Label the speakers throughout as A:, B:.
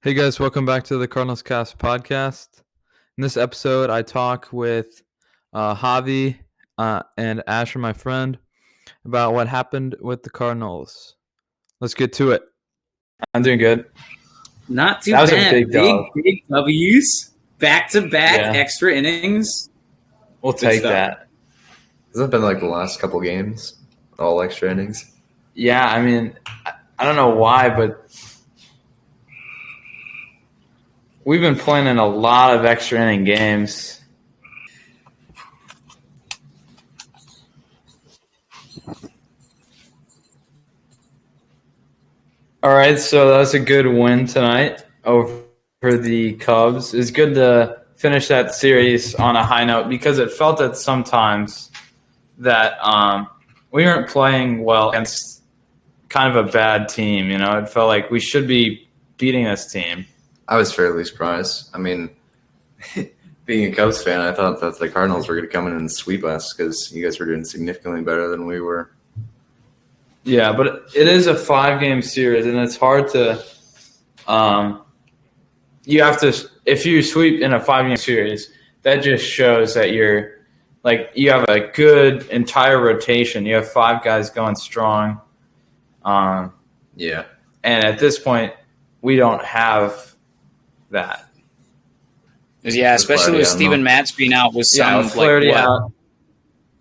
A: Hey guys, welcome back to the Cardinals Cast podcast. In this episode, I talk with Javi and Asher, my friend, about what happened with the Cardinals. Let's get to it. I'm doing good.
B: Not too
A: That was
B: bad.
A: a big dog.
B: Big W's, back-to-back
A: Yeah.
B: extra innings.
A: We'll take
B: stuff.
A: that.
C: Hasn't it been like the last couple games, all extra innings?
A: Yeah, I mean, I don't know why, but we've been playing in a lot of extra inning games. All right, so that was a good win tonight over the Cubs. It's good to finish that series on a high note because it felt that sometimes that we weren't playing well against kind of a bad team. You know, it felt like we should be beating this team.
C: I was fairly surprised. I mean, being a Cubs fan, I thought that the Cardinals were going to come in and sweep us because you guys were doing significantly better than we were.
A: Yeah, but it is a 5-game series, and it's hard to you have to – if you sweep in a 5-game series, that just shows that you're – like you have a good entire rotation. You have 5 guys going strong.
C: Yeah.
A: And at this point, we don't have that.
D: Yeah, especially with Steven Matz being out with some
A: Flaherty out.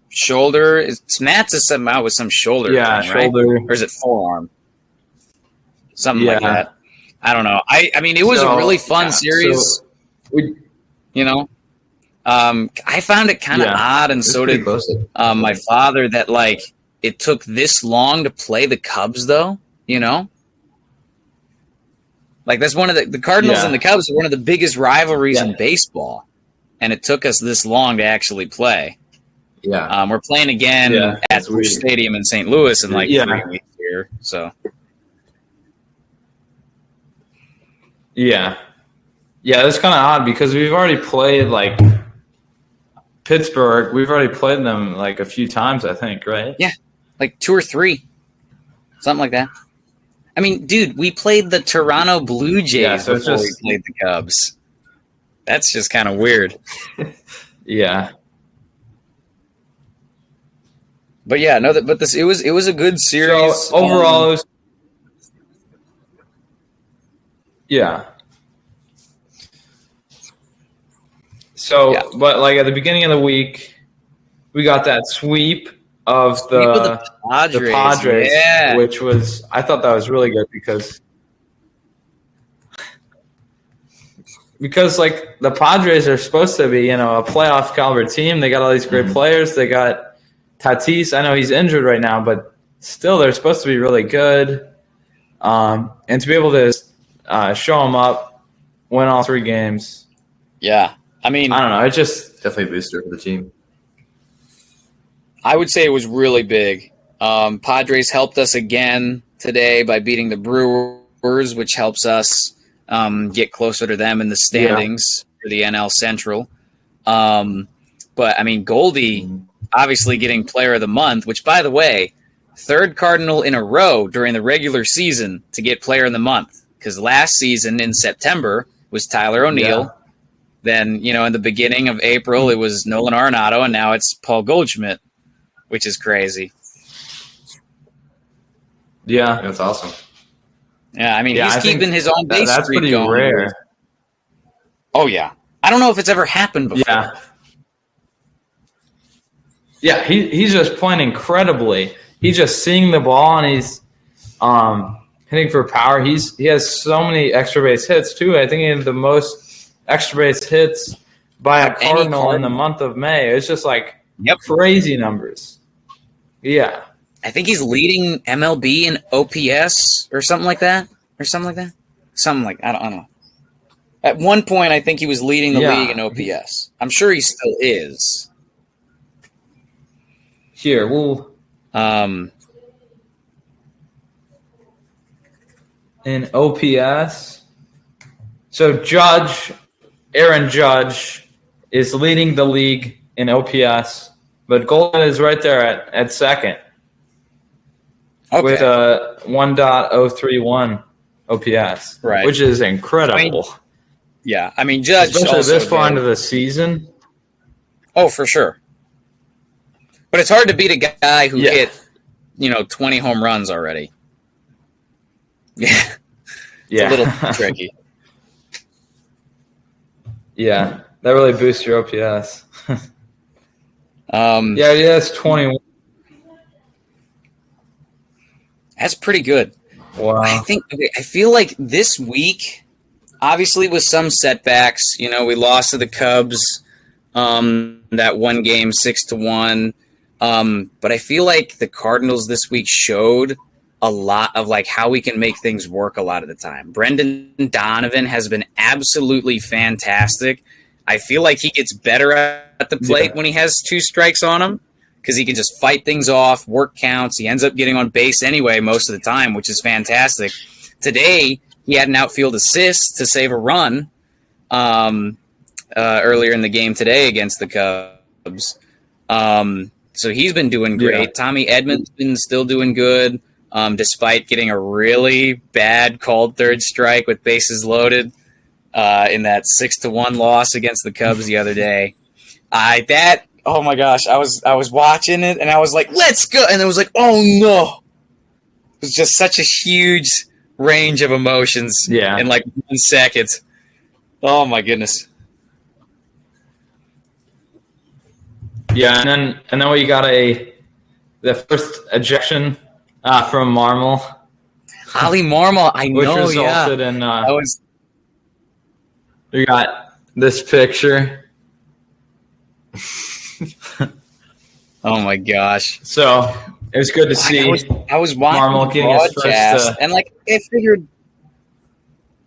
D: Shoulder. Matz is out with some shoulder.
A: Yeah,
D: thing,
A: shoulder.
D: Right? Or is it forearm? Something like that. I don't know. I mean, it was a really fun series. I found it kind of odd, and so did my father, that like it took this long to play the Cubs, though. You know. Like, that's one of the Cardinals and the Cubs are one of the biggest rivalries in baseball. And it took us this long to actually play.
C: Yeah.
D: We're playing again at Busch Stadium in St. Louis in 3 weeks here. So.
A: Yeah. Yeah, that's kind of odd because we've already played, like, Pittsburgh. We've already played them, like, a few times, I think, right?
D: Yeah, like 2 or 3. Something like that. I mean, dude, we played the Toronto Blue Jays before we played the Cubs. That's just kind of weird.
A: Yeah.
D: But yeah, no, it was a good series.
A: So overall, it was, but like at the beginning of the week, we got that sweep of the Padres, which was, I thought that was really good because like the Padres are supposed to be, a playoff caliber team. They got all these great players. They got Tatis. I know he's injured right now, but still they're supposed to be really good. And to be able to show them up, win all 3 games.
D: Yeah. I mean,
A: I don't know. It's just
C: definitely a booster for the team.
D: I would say it was really big. Padres helped us again today by beating the Brewers, which helps us get closer to them in the standings for the NL Central. But, I mean, Goldie obviously getting Player of the Month, which, by the way, 3rd Cardinal in a row during the regular season to get Player of the Month. Because last season in September was Tyler O'Neill. Yeah. Then, in the beginning of April, it was Nolan Arenado, and now it's Paul Goldschmidt, which is crazy.
A: Yeah.
C: That's awesome.
D: Yeah, I mean, he's keeping his own base
A: that's
D: streak
A: pretty
D: going.
A: Rare.
D: Oh, yeah. I don't know if it's ever happened before.
A: Yeah. Yeah, he's just playing incredibly. He's just seeing the ball, and he's hitting for power. He has so many extra base hits, too. I think he had the most extra base hits by a Cardinal in the month of May. It's just like crazy numbers. Yeah.
D: I think he's leading MLB in OPS or something like that. I don't know. At one point, I think he was leading the league in OPS. I'm sure he still is.
A: Here, we'll in OPS. So Aaron Judge is leading the league in OPS, but Golden is right there at second with a 1.031. OPS,
D: Right.
A: which is incredible.
D: Yeah, I mean, Judge
A: Especially
D: also
A: this far
D: good.
A: into the season.
D: Oh, for sure. But it's hard to beat a guy who
A: Yeah.
D: hit, 20 home runs already. Yeah,
A: Yeah.
D: a little tricky.
A: Yeah, that really boosts your OPS. Yeah, that's 21.
D: That's pretty good.
A: Wow.
D: I feel like this week, obviously with some setbacks, we lost to the Cubs, that one game 6-1. But I feel like the Cardinals this week showed a lot of like how we can make things work a lot of the time. Brendan Donovan has been absolutely fantastic. I feel like he gets better at the plate when he has 2 strikes on him because he can just fight things off, work counts. He ends up getting on base anyway most of the time, which is fantastic. Today, he had an outfield assist to save a run earlier in the game today against the Cubs. So he's been doing great.
A: Yeah.
D: Tommy Edmonds been still doing good, despite getting a really bad called third strike with bases loaded in that 6-1 loss against the Cubs the other day. Oh my gosh, I was watching it and I was like, let's go, and it was like, oh no. It was just such a huge range of emotions in like 1 second. Oh my goodness.
A: Yeah, and then we got the first ejection from Marmol,
D: Ollie Marmol, I
A: which
D: know,
A: resulted in we got this picture.
D: Oh my gosh!
A: So it was good to see.
D: I was watching
A: Marmol
D: the
A: getting his
D: broadcast,
A: first,
D: and like I figured,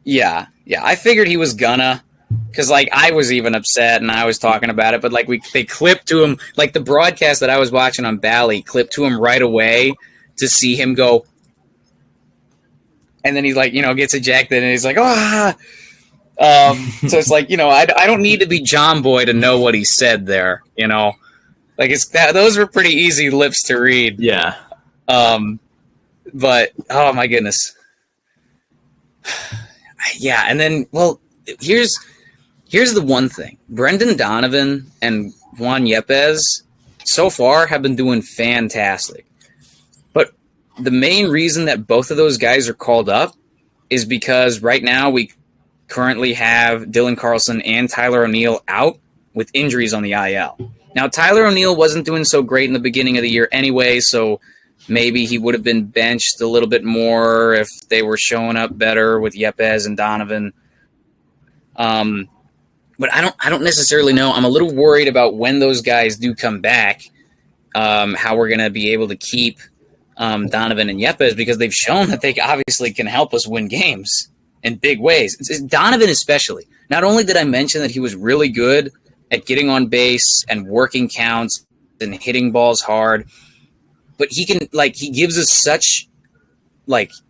D: I figured he was gonna, because like I was even upset and I was talking about it, but like they clipped to him, like the broadcast that I was watching on Bally clipped to him right away to see him go, and then he's like, gets ejected, and he's like, ah. So it's like, I don't need to be John Boy to know what he said there, like those were pretty easy lips to read.
A: Yeah.
D: But oh my goodness. Yeah, and then here's the one thing. Brendan Donovan and Juan Yepes so far have been doing fantastic. But the main reason that both of those guys are called up is because right now we currently have Dylan Carlson and Tyler O'Neill out with injuries on the IL. Now, Tyler O'Neill wasn't doing so great in the beginning of the year anyway, so maybe he would have been benched a little bit more if they were showing up better with Yepes and Donovan. But I don't necessarily know. I'm a little worried about when those guys do come back, how we're going to be able to keep Donovan and Yepes, because they've shown that they obviously can help us win games in big ways. Donovan especially. Not only did I mention that he was really good at getting on base and working counts and hitting balls hard, but he gives us such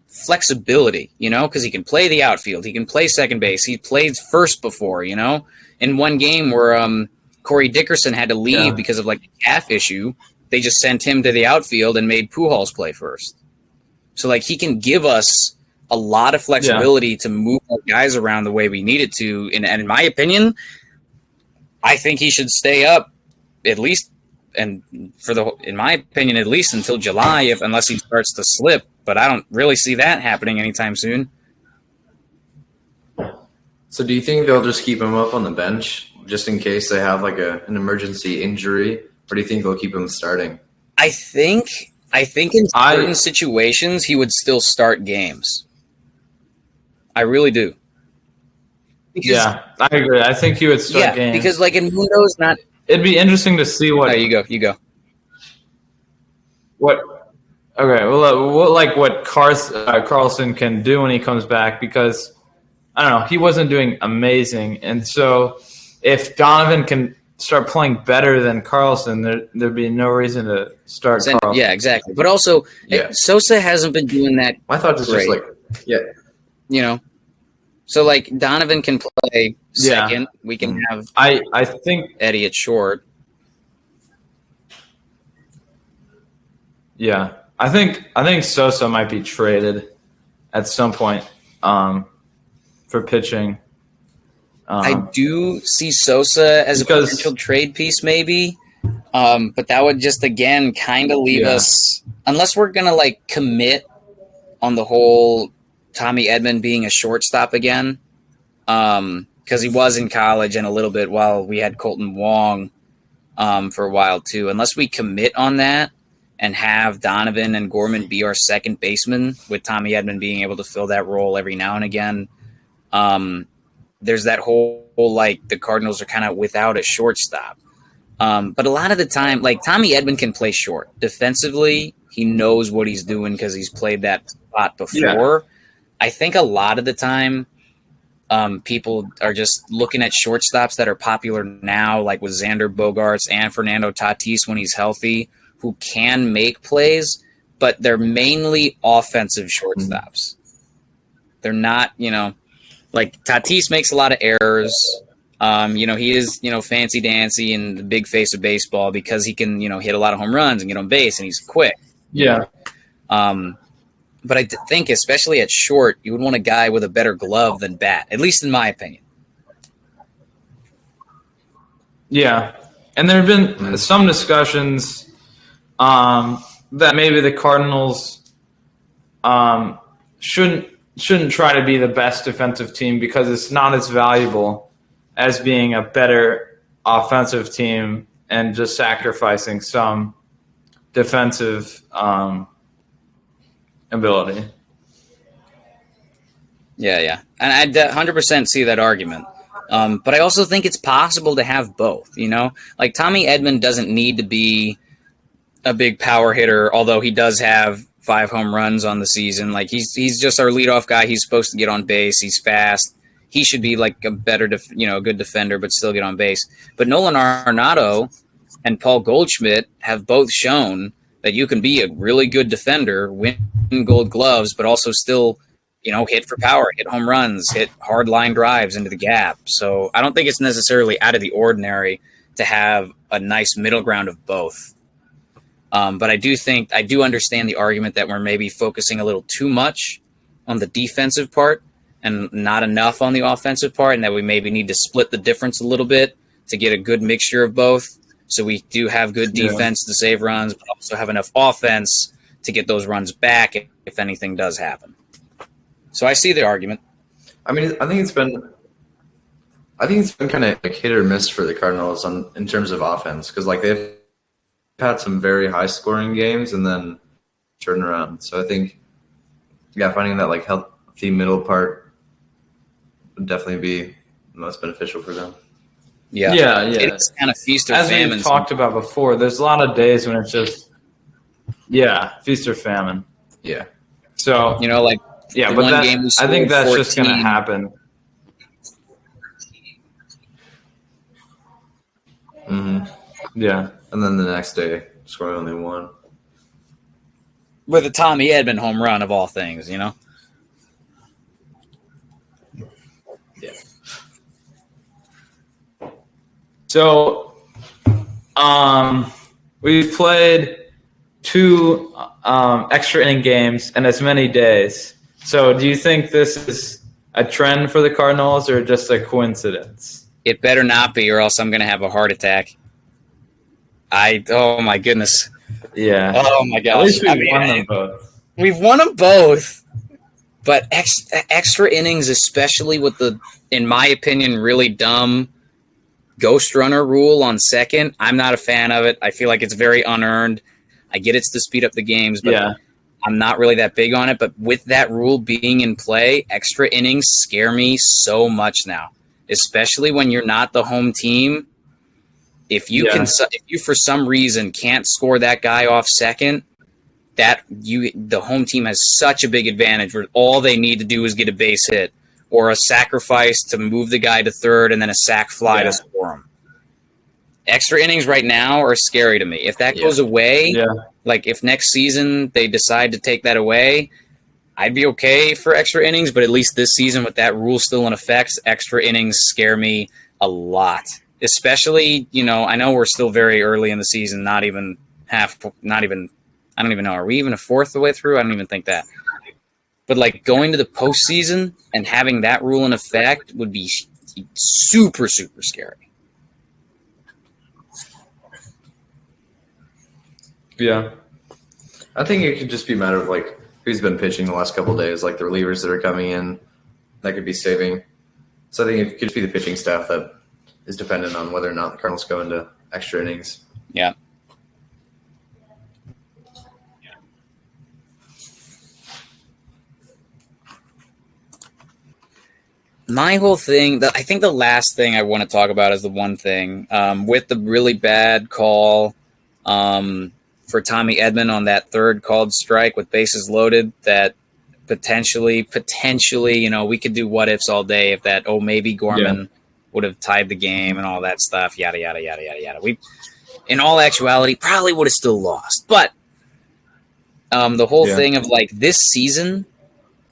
D: flexibility, because he can play the outfield, he can play second base, he played first before, in one game where Corey Dickerson had to leave because of a calf issue. They just sent him to the outfield and made Pujols play first. So he can give us a lot of flexibility to move our guys around the way we need it to. And in my opinion, I think he should stay up at least, and in my opinion, at least until July, unless he starts to slip. But I don't really see that happening anytime soon.
C: So do you think they'll just keep him up on the bench just in case they have an emergency injury, or do you think they'll keep him starting?
D: I think in certain situations he would still start games. I really do.
A: I agree. I think he would start games.
D: Because in Mundo's not.
A: It'd be interesting to see what.
D: Oh, you go.
A: What? Okay. Well, what Carlson can do when he comes back, because I don't know, he wasn't doing amazing, and so if Donovan can start playing better than Carlson, there'd be no reason to start Carlson.
D: Yeah, exactly. But also, Sosa hasn't been doing that.
C: I thought it's just
D: So Donovan can play second. We can have
A: I think
D: Eddie at short.
A: Yeah. I think Sosa might be traded at some point. for pitching.
D: I do see Sosa as a
A: Because-
D: potential trade piece, maybe. But that would just, again, kind of leave us, unless we're going to, like, commit on the whole Tommy Edman being a shortstop again, because he was in college and a little bit while we had Colton Wong for a while, too. Unless we commit on that and have Donovan and Gorman be our second baseman, with Tommy Edman being able to fill that role every now and again, there's that whole, like, the Cardinals are kind of without a shortstop. But a lot of the time, like, Tommy Edman can play short. Defensively, he knows what he's doing because he's played that spot before. I think a lot of the time, people are just looking at shortstops that are popular now, like with Xander Bogaerts and Fernando Tatis when he's healthy, who can make plays, but they're mainly offensive shortstops. They're not, like Tatis makes a lot of errors. He is, fancy dancy and the big face of baseball because he can, hit a lot of home runs and get on base and he's quick.
A: Yeah.
D: But I think, especially at short, you would want a guy with a better glove than bat, at least in my opinion.
A: Yeah. And there have been some discussions that maybe the Cardinals shouldn't try to be the best defensive team because it's not as valuable as being a better offensive team and just sacrificing some defensive ability.
D: Yeah. And I 100% see that argument. But I also think it's possible to have both, Like Tommy Edman doesn't need to be a big power hitter, although he does have 5 home runs on the season. Like he's just our leadoff guy. He's supposed to get on base. He's fast. He should be like a better, a good defender, but still get on base. But Nolan Arenado and Paul Goldschmidt have both shown that you can be a really good defender, win Gold Gloves, but also still, hit for power, hit home runs, hit hard line drives into the gap. So I don't think it's necessarily out of the ordinary to have a nice middle ground of both. But I do understand the argument that we're maybe focusing a little too much on the defensive part and not enough on the offensive part, and that we maybe need to split the difference a little bit to get a good mixture of both. So we do have good defense to save runs, but also have enough offense to get those runs back if anything does happen. So I see the argument.
C: I mean, I think it's been kind of like hit or miss for the Cardinals in terms of offense because like they've had some very high scoring games and then turn around. So I think, finding that like healthy middle part would definitely be most beneficial for them.
D: Yeah. It's kind of feast or
A: As
D: famine.
A: we talked about before, there's a lot of days when it's just, feast or famine.
C: Yeah.
A: So,
D: like
A: yeah,
D: the
A: but
D: one game we
A: I think
D: scored
A: that's just going to
D: 14.
A: happen.
C: Mm-hmm.
A: Yeah.
C: And then the next day, scoring only 1.
D: With a Tommy Edman home run of all things,
C: Yeah.
A: So, we've played 2 extra inning games in as many days. So, do you think this is a trend for the Cardinals or just a coincidence?
D: It better not be, or else I'm going to have a heart attack. Oh my goodness.
A: Yeah.
D: Oh my gosh.
A: At least we won them both.
D: We've won them both, but extra innings, especially with the, in my opinion, really dumb ghost runner rule on second. I'm not a fan of it. I feel like it's very unearned. I get it's to speed up the games, but I'm not really that big on it. But with that rule being in play, extra innings scare me so much now, especially when you're not the home team. If you if you for some reason can't score that guy off second, the home team has such a big advantage where all they need to do is get a base hit or a sacrifice to move the guy to third and then a sac fly to score him. Extra innings right now are scary to me. If that goes away, like if next season they decide to take that away, I'd be okay for extra innings, but at least this season with that rule still in effect, extra innings scare me a lot. Especially, I know we're still very early in the season, I don't even know. Are we even a fourth of the way through? I don't even think that. But like going to the postseason and having that rule in effect would be super, super scary.
A: Yeah.
C: I think it could just be a matter of like who's been pitching the last couple of days, like the relievers that are coming in that could be saving. So I think it could just be the pitching staff that is dependent on whether or not the Cardinals go into extra innings.
D: Yeah. My whole thing, I think the last thing I want to talk about is the one thing with the really bad call for Tommy Edman on that third called strike with bases loaded that potentially, we could do what ifs all day if that, maybe Gorman would have tied the game and all that stuff, yada, yada, yada, yada, yada. We, in all actuality, probably would have still lost. But the whole thing of like this season,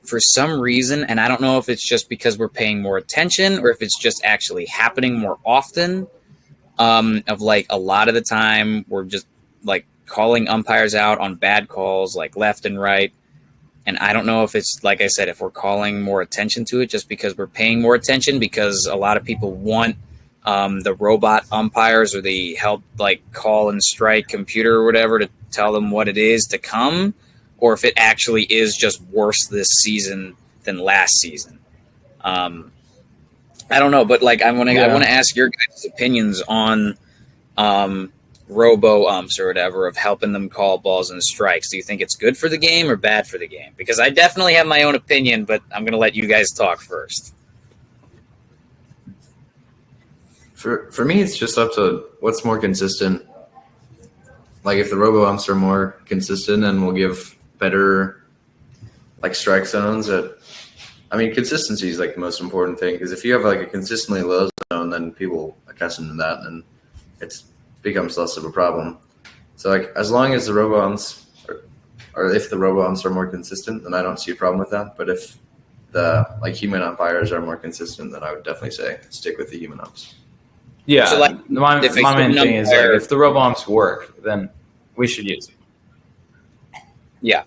D: for some reason, and I don't know if it's just because we're paying more attention or if it's just actually happening more often, of like a lot of the time we're just like calling umpires out on bad calls like left and right. And I don't know if it's, like I said, if we're calling more attention to it just because we're paying more attention because a lot of people want the robot umpires or the help like call and strike computer or whatever to tell them what it is to come, or if it actually is just worse this season than last season. I don't know, but like I want to ask your guys' opinions on robo umps or whatever of helping them call balls and strikes. Do you think it's good for the game or bad for the game? Because I definitely have my own opinion, but I'm going to let you guys talk first.
C: For me, it's just up to what's more consistent. Like if the robo umps are more consistent and will give better like strike zones consistency is like the most important thing, because if you have like a consistently low zone, then people accustom to that and it becomes less of a problem. So like as long as the robo umps or if the robo umps are more consistent, then I don't see a problem with that. But if the like human umpires are more consistent, then I would definitely say stick with the human umps.
A: Yeah,
D: so like,
A: my main thing is like if the robo umps work, then we should use it.
D: Yeah,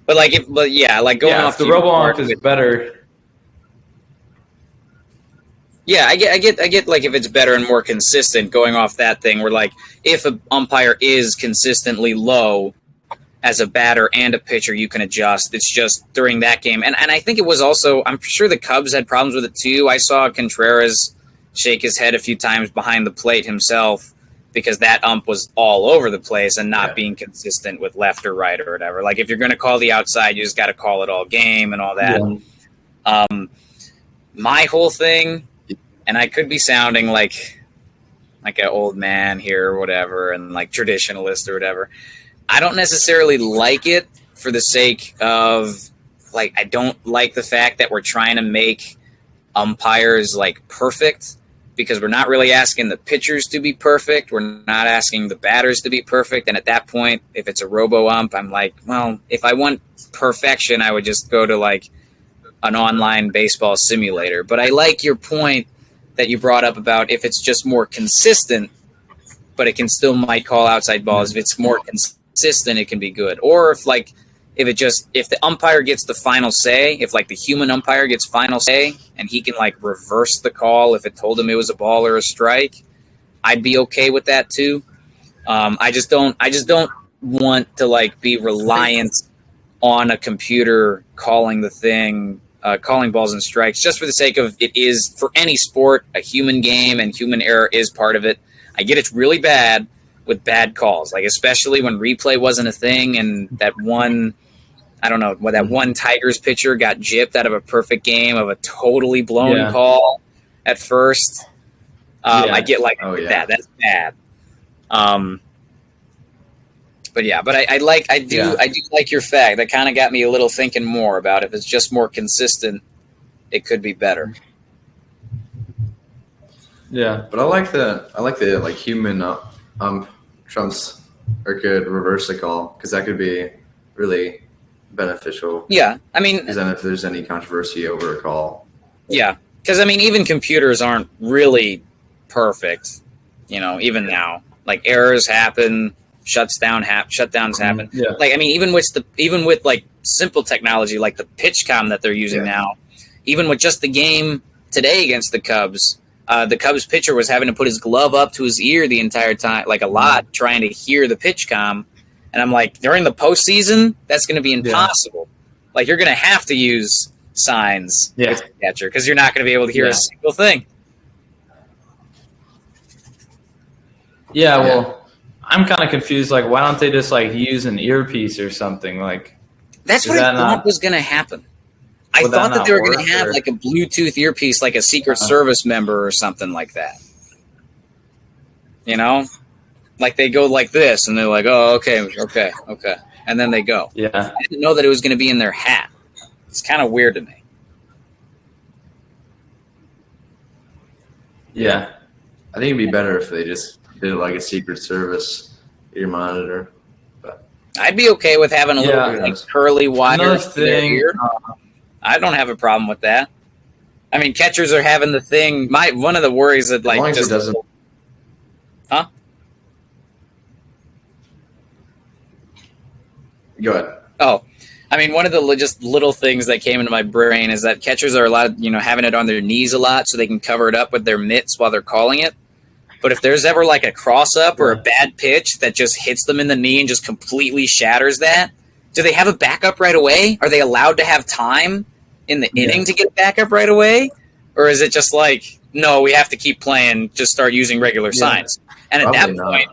D: but like going off
A: if the robo ump is better.
D: Yeah, I get like if it's better and more consistent, going off that thing where like if an umpire is consistently low as a batter and a pitcher, you can adjust. It's just during that game. And I think it was also, I'm sure the Cubs had problems with it too. I saw Contreras shake his head a few times behind the plate himself because that ump was all over the place and not being consistent with left or right or whatever. Like if you're going to call the outside, you just got to call it all game and all that. Yeah. My whole thing, and I could be sounding like an old man here or whatever and like traditionalist or whatever. I don't necessarily like it for the sake of like I don't like the fact that we're trying to make umpires like perfect, because we're not really asking the pitchers to be perfect. We're not asking the batters to be perfect. And at that point, if it's a robo ump, I'm like, well, if I want perfection, I would just go to like an online baseball simulator. But I like your point that you brought up about if it's just more consistent, but it can still might call outside balls. If it's more consistent, it can be good. Or if the umpire gets the final say, if like the human umpire gets final say and he can like reverse the call if it told him it was a ball or a strike, I'd be okay with that too. I just don't want to like be reliant on a computer calling the thing, calling balls and strikes just for the sake of it is for any sport, a human game, and human error is part of it. I get it's really bad with bad calls, like especially when replay wasn't a thing and that one, I don't know, when that one Tigers pitcher got gypped out of a perfect game of a totally blown call at first. I get like that. That's bad. But I do like your fact. That kind of got me a little thinking more about if it's just more consistent, it could be better.
C: Yeah, but I like the like human trumps or could reverse the call, because that could be really beneficial.
D: Yeah, I mean,
C: because then if there's any controversy over a call.
D: Yeah, because I mean, even computers aren't really perfect. You know, even now, like errors happen, shutdowns happen.
A: Yeah.
D: Like I mean, even with like simple technology like the PitchCom that they're using now. Even with just the game today against the Cubs pitcher was having to put his glove up to his ear the entire time, like a lot, trying to hear the PitchCom. And I'm like, during the postseason, that's going to be impossible. Like, you're going to have to use signs with the catcher because you're not going to be able to hear a single thing.
A: Yeah, well, I'm kind of confused. Like, why don't they just like use an earpiece or something? Like,
D: that's what I thought was going to happen. I thought that they were going to have like a Bluetooth earpiece, like a Secret Service member or something like that. You know, like they go like this, and they're like, "Oh, okay," and then they go.
A: Yeah,
D: I didn't know that it was going to be in their hat. It's kind of weird to me.
C: Yeah, I think it'd be better if they just did like a Secret Service ear monitor. But
D: I'd be okay with having a little like curly wire thing. I don't have a problem with that. I mean, catchers are having the thing. One of the worries that like
C: just doesn't.
D: Huh?
C: Go ahead.
D: Oh, I mean, one of the just little things that came into my brain is that catchers are allowed, having it on their knees a lot so they can cover it up with their mitts while they're calling it. But if there's ever like a cross-up or a bad pitch that just hits them in the knee and just completely shatters that, do they have a backup right away? Are they allowed to have time in the inning to get a backup right away? Or is it just like, no, we have to keep playing, just start using regular signs? And at that point,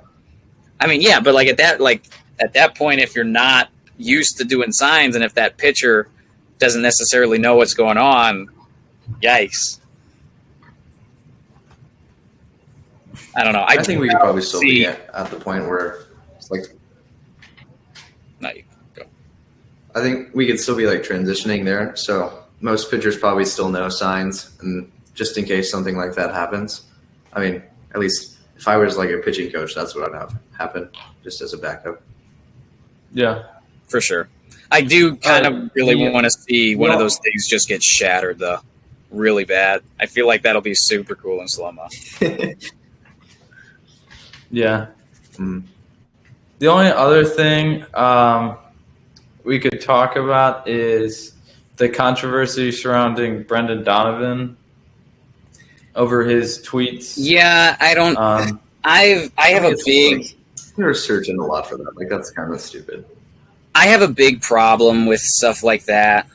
D: I mean, but like at that point, if you're not used to doing signs and if that pitcher doesn't necessarily know what's going on, yikes. I don't know.
C: I think we could probably still be at the point where it's like.
D: No, you go.
C: I think we could still be like transitioning there. So most pitchers probably still know signs, and just in case something like that happens. I mean, at least if I was like a pitching coach, that's what I'd have happen, just as a backup.
A: Yeah,
D: for sure. I do kind of really want to see one of those things just get shattered, though, really bad. I feel like that'll be super cool in slow-mo.
A: Yeah. The only other thing we could talk about is the controversy surrounding Brendan Donovan over his tweets.
D: Yeah, I don't. I have a big.
C: Like, you're searching a lot for that. Like, that's kind of stupid.
D: I have a big problem with stuff like that.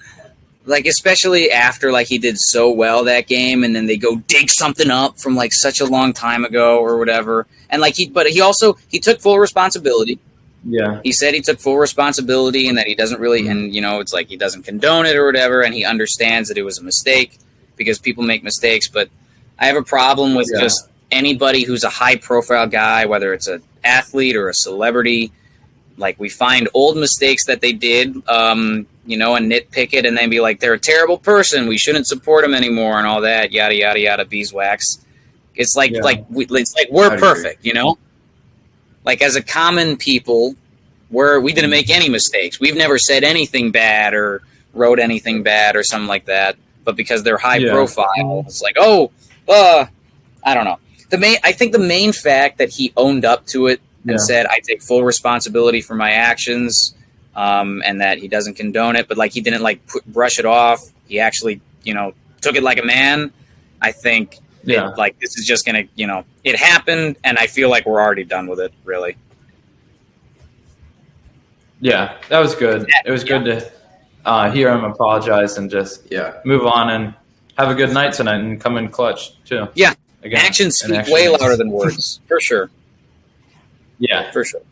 D: Like, especially after like he did so well that game, and then they go dig something up from like such a long time ago or whatever. And like he took full responsibility.
A: Yeah,
D: he said he took full responsibility and that he doesn't really, and it's like he doesn't condone it or whatever, and he understands that it was a mistake because people make mistakes. But I have a problem with just anybody who's a high profile guy, whether it's an athlete or a celebrity. Like, we find old mistakes that they did, and nitpick it, and then be like, they're a terrible person, we shouldn't support them anymore, and all that, yada, yada, yada, beeswax. It's like, we're perfect, Like, as a common people, we didn't make any mistakes. We've never said anything bad or wrote anything bad or something like that. But because they're high profile, it's like, I don't know. I think the main fact that he owned up to it and said, I take full responsibility for my actions, and that he doesn't condone it, but like he didn't like brush it off. He actually, took it like a man. I think this is just going to, it happened, and I feel like we're already done with it, really.
A: Yeah, that was good. It was good to hear him apologize and just move on and have a good night tonight and come in clutch too.
D: Yeah, again, actions speak way louder than words, for sure.
A: Yeah,
D: for sure.